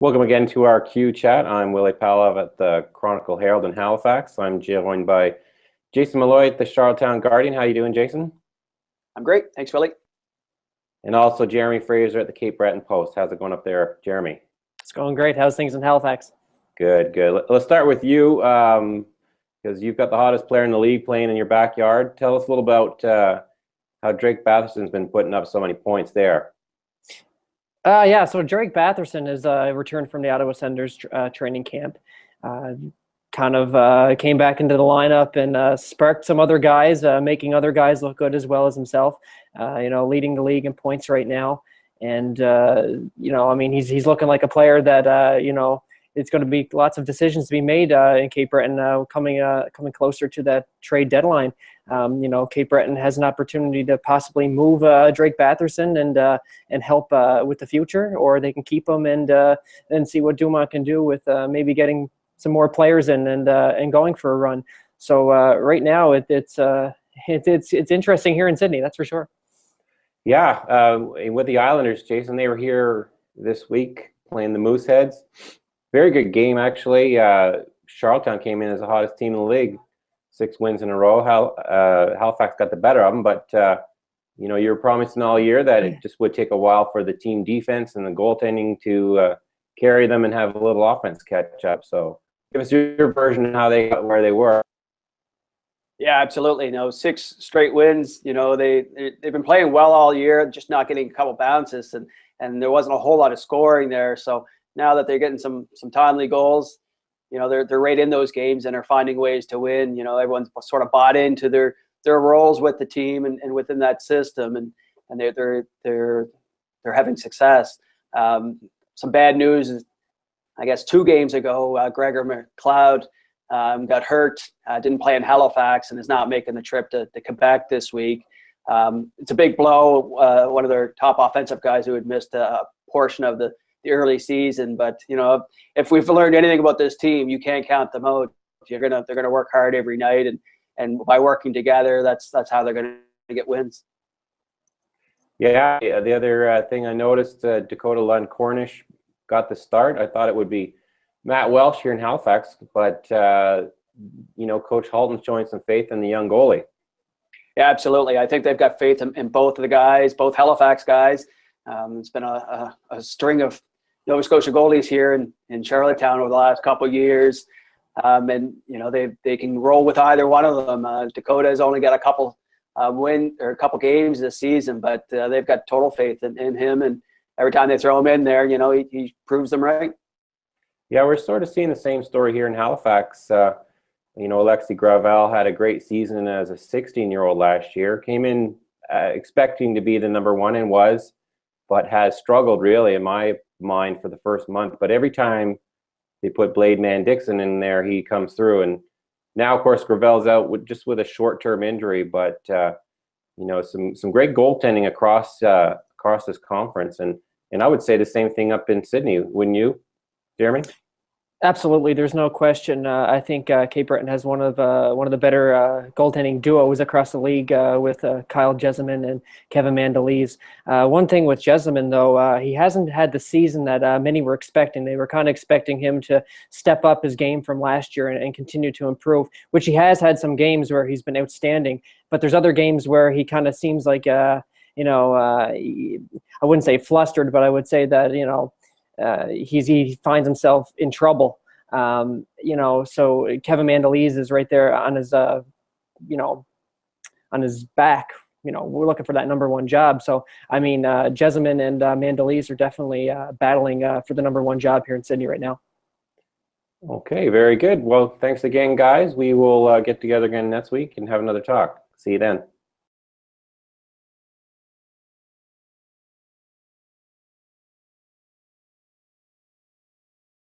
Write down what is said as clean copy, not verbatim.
Welcome again to our Q chat. I'm Willie Palov at the Chronicle Herald in Halifax. I'm joined by Jason Malloy at the Charlottetown Guardian. How you doing, Jason? I'm great. Thanks, Willie. And also Jeremy Fraser at the Cape Breton Post. How's it going up there, Jeremy? It's going great. How's things in Halifax? Good, good. Let's start with you because you've got the hottest player in the league playing in your backyard. Tell us a little about how Drake Batherson's been putting up so many points there. Yeah, so Drake Batherson has returned from the Ottawa Senators training camp. Came back into the lineup and sparked some other guys, making other guys look good as well as himself. Leading the league in points right now. And, he's looking like a player that, it's going to be lots of decisions to be made in Cape Breton coming closer to that trade deadline. Cape Breton has an opportunity to possibly move Drake Batherson and help with the future, or they can keep him and see what Dumont can do with maybe getting some more players in and going for a run. So right now it's interesting here in Sydney, that's for sure. Yeah, with the Islanders, Jason, they were here this week playing the Mooseheads. Very good game, actually. Charlottetown came in as the hottest team in the league, 6 wins in a row. Halifax got the better of them, but you were promising all year that it just would take a while for the team defense and the goaltending to carry them and have a little offense catch up. So give us your version of how they got where they were. Yeah, absolutely. 6 straight wins. They've been playing well all year, just not getting a couple bounces, and there wasn't a whole lot of scoring there. So now that they're getting some timely goals, they're right in those games and are finding ways to win. Everyone's sort of bought into their roles with the team and within that system, and they're having success. Some bad news is, I guess 2 games ago, Gregor McLeod got hurt, didn't play in Halifax, and is not making the trip to Quebec this week. It's a big blow. One of their top offensive guys who had missed a portion of the early season, but if we've learned anything about this team, you can't count them out. They're gonna work hard every night, and by working together, that's how they're gonna get wins. Yeah, the other thing I noticed, Dakota Lund Cornish got the start. I thought it would be Matt Welsh here in Halifax, but Coach Halton's showing some faith in the young goalie. Yeah, absolutely. I think they've got faith in both of the guys, both Halifax guys. It's been a string of Nova Scotia goalies here in Charlottetown over the last couple of years, and they can roll with either one of them. Dakota has only got a couple games this season, but they've got total faith in him, and every time they throw him in there, he proves them right. Yeah, we're sort of seeing the same story here in Halifax. Alexi Gravel had a great season as a 16-year-old last year. Came in expecting to be the number one and was, but has struggled really in my mind for the first month. But every time they put Blade Man Dixon in there, he comes through. And now, of course, Gravel's out with a short-term injury, but some great goaltending across this conference. And I would say the same thing up in Sydney, wouldn't you, Jeremy? Absolutely, there's no question. I think Cape Breton has one of the better goaltending duos across the league with Kyle Jessamine and Kevin Mandolese. One thing with Jessamine, though, he hasn't had the season that many were expecting. They were kind of expecting him to step up his game from last year and continue to improve, which he has had some games where he's been outstanding. But there's other games where he kind of seems like, I wouldn't say flustered, but I would say that, he finds himself in trouble. So Kevin Mandolese is right there on his, on his back. We're looking for that number one job. So, Jessamine and Mandolese are definitely battling for the number one job here in Sydney right now. Okay, very good. Well, thanks again, guys. We will get together again next week and have another talk. See you then.